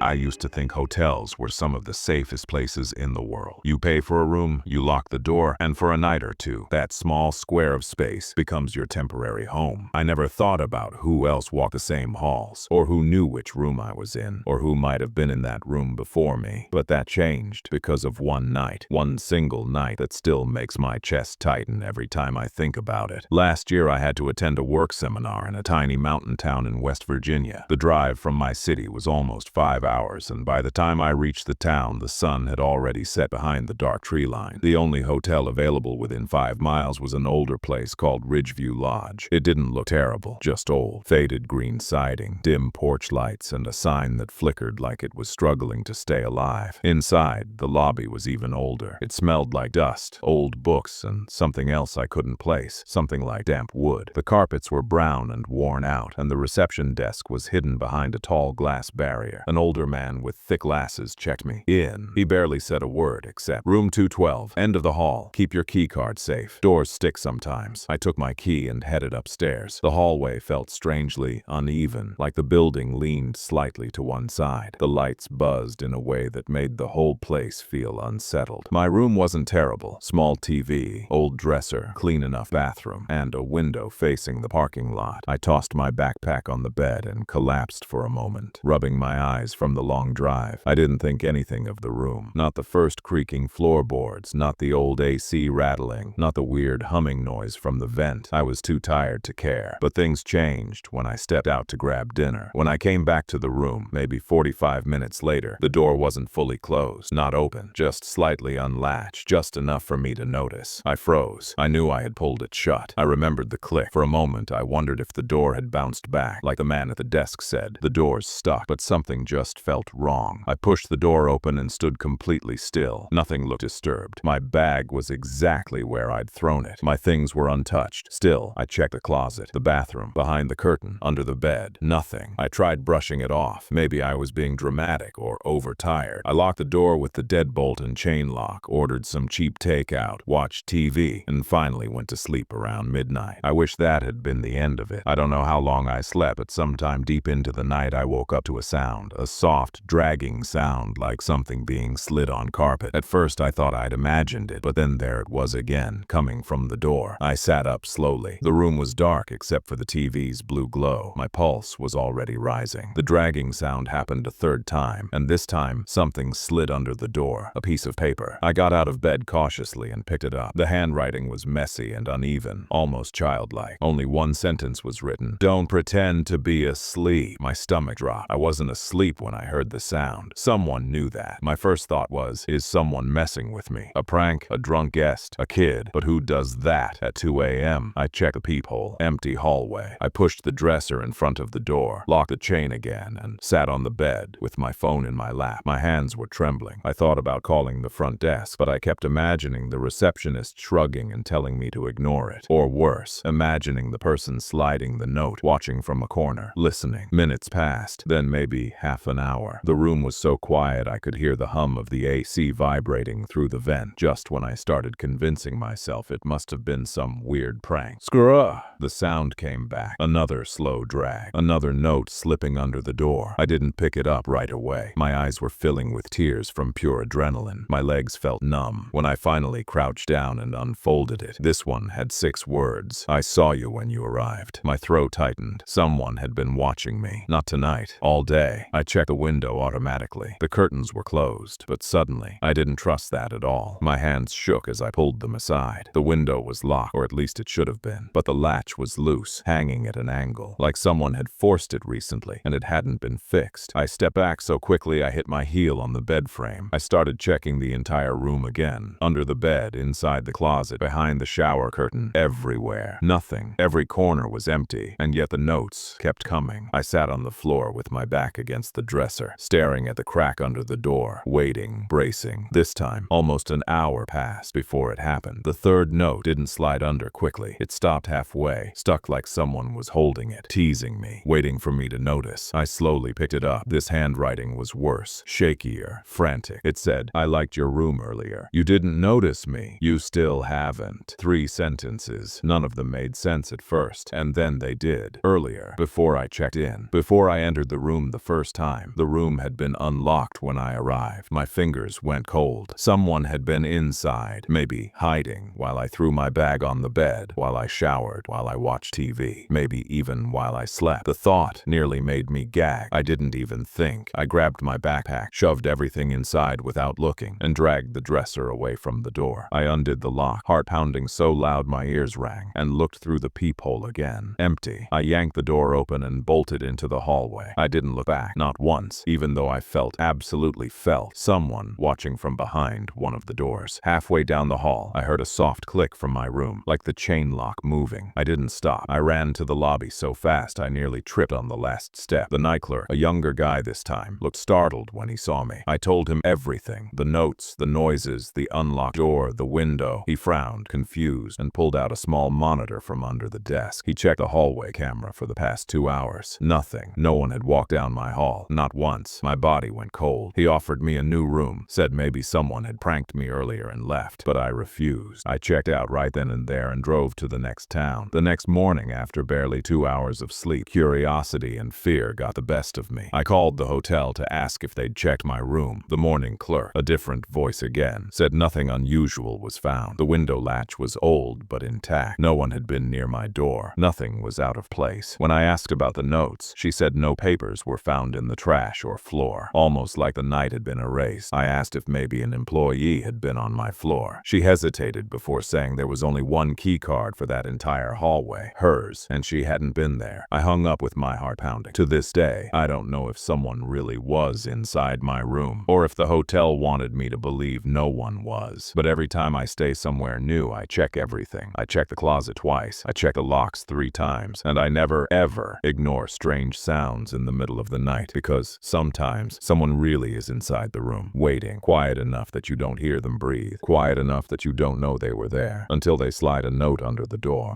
I used to think hotels were some of the safest places in the world. You pay for a room, you lock the door, and for a night or two, that small square of space becomes your temporary home. I never thought about who else walked the same halls, or who knew which room I was in, or who might have been in that room before me. But that changed because of one night, one single night that still makes my chest tighten every time I think about it. Last year I had to attend a work seminar in a tiny mountain town in West Virginia. The drive from my city was almost 5 hours, and by the time I reached the town, the sun had already set behind the dark tree line. The only hotel available within 5 miles was an older place called Ridgeview Lodge. It didn't look terrible, just old. Faded green siding, dim porch lights, and a sign that flickered like it was struggling to stay alive. Inside, the lobby was even older. It smelled like dust, old books, and something else I couldn't place, something like damp wood. The carpets were brown and worn out, and the reception desk was hidden behind a tall glass barrier. An older man with thick glasses checked me in. He barely said a word except, "Room 212, end of the hall. Keep your key card safe. Doors stick sometimes." I took my key and headed upstairs. The hallway felt strangely uneven, like the building leaned slightly to one side. The lights buzzed in a way that made the whole place feel unsettled. My room wasn't terrible. Small TV, old dresser, clean enough bathroom, and a window facing the parking lot. I tossed my backpack on the bed and collapsed for a moment, rubbing my eyes from the long drive. I didn't think anything of the room. Not the first creaking floorboards, not the old AC rattling, not the weird humming noise from the vent. I was too tired to care. But things changed when I stepped out to grab dinner. When I came back to the room, maybe 45 minutes later, the door wasn't fully closed, not open, just slightly unlatched, just enough for me to notice. I froze. I knew I had pulled it shut. I remembered the click. For a moment, I wondered if the door had bounced back, like the man at the desk said. The door's stuck, but something just felt wrong. I pushed the door open and stood completely still. Nothing looked disturbed. My bag was exactly where I'd thrown it. My things were untouched. Still, I checked the closet, the bathroom, behind the curtain, under the bed. Nothing. I tried brushing it off. Maybe I was being dramatic or overtired. I locked the door with the deadbolt and chain lock, ordered some cheap takeout, watched TV, and finally went to sleep around midnight. I wish that had been the end of it. I don't know how long I slept, but sometime deep into the night I woke up to a sound, a soft, dragging sound like something being slid on carpet. At first I thought I'd imagined it, but then there it was again, coming from the door. I sat up slowly. The room was dark except for the TV's blue glow. My pulse was already rising. The dragging sound happened a third time, and this time something slid under the door, a piece of paper. I got out of bed cautiously and picked it up. The handwriting was messy and uneven, almost childlike. Only one sentence was written: "Don't pretend to be asleep." My stomach dropped. I wasn't asleep when I heard the sound. Someone knew that. My first thought was, is someone messing with me? A prank? A drunk guest? A kid? But who does that at 2 a.m.? I checked the peephole. Empty hallway. I pushed the dresser in front of the door, locked the chain again, and sat on the bed with my phone in my lap. My hands were trembling. I thought about calling the front desk, but I kept imagining the receptionist shrugging and telling me to ignore it. Or worse, imagining the person sliding the note, watching from a corner, listening. Minutes passed, then maybe half an hour. The room was so quiet I could hear the hum of the AC vibrating through the vent. Just when I started convincing myself it must have been some weird prank. Screw! The sound came back. Another slow drag. Another note slipping under the door. I didn't pick it up right away. My eyes were filling with tears from pure adrenaline. My legs felt numb. When I finally crouched down and unfolded it, this one had 6 words. "I saw you when you arrived." My throat tightened. Someone had been watching me. Not tonight. All day. I checked the window automatically. The curtains were closed, but suddenly, I didn't trust that at all. My hands shook as I pulled them aside. The window was locked, or at least it should have been, but the latch was loose, hanging at an angle, like someone had forced it recently, and it hadn't been fixed. I stepped back so quickly I hit my heel on the bed frame. I started checking the entire room again. Under the bed, inside the closet, behind the shower curtain, everywhere. Nothing. Every corner was empty, and yet the notes kept coming. I sat on the floor with my back against the dresser, staring at the crack under the door, waiting, bracing. This time, almost an hour passed before it happened. The third note didn't slide under quickly. It stopped halfway, stuck like someone was holding it, teasing me, waiting for me to notice. I slowly picked it up. This handwriting was worse, shakier, frantic. It said, "I liked your room earlier. You didn't notice me. You still haven't." 3 sentences. None of them made sense at first, and then they did. Earlier, before I checked in, before I entered the room the first time, The room had been unlocked when I arrived. My fingers went cold. Someone had been inside, maybe hiding while I threw my bag on the bed, while I showered, while I watched TV, maybe even while I slept. The thought nearly made me gag. I didn't even think. I grabbed my backpack, shoved everything inside without looking, and dragged the dresser away from the door. I undid the lock, heart pounding so loud my ears rang, and looked through the peephole again. Empty. I yanked the door open and bolted into the hallway. I didn't look back, not once, even though I absolutely felt someone watching from behind one of the doors. Halfway down the hall, I heard a soft click from my room, like the chain lock moving. I didn't stop. I ran to the lobby so fast I nearly tripped on the last step. The night clerk, a younger guy this time, looked startled when he saw me. I told him everything. The notes, the noises, the unlocked door, the window. He frowned, confused, and pulled out a small monitor from under the desk. He checked the hallway camera for the past 2 hours. Nothing. No one had walked down my hall. Not once. My body went cold. He offered me a new room, said maybe someone had pranked me earlier and left, but I refused. I checked out right then and there and drove to the next town. The next morning, after barely 2 hours of sleep, curiosity and fear got the best of me. I called the hotel to ask if they'd checked my room. The morning clerk, a different voice again, said nothing unusual was found. The window latch was old but intact. No one had been near my door. Nothing was out of place. When I asked about the notes, she said no papers were found in the trash or floor, almost like the night had been erased. I asked if maybe an employee had been on my floor. She hesitated before saying there was only one key card for that entire hallway, hers, and she hadn't been there. I hung up with my heart pounding. To this day, I don't know if someone really was inside my room, or if the hotel wanted me to believe no one was. But every time I stay somewhere new, I check everything. I check the closet twice, I check the locks 3 times, and I never ever ignore strange sounds in the middle of the night, because sometimes someone really is inside the room, waiting, quiet enough that you don't hear them breathe, quiet enough that you don't know they were there, until they slide a note under the door.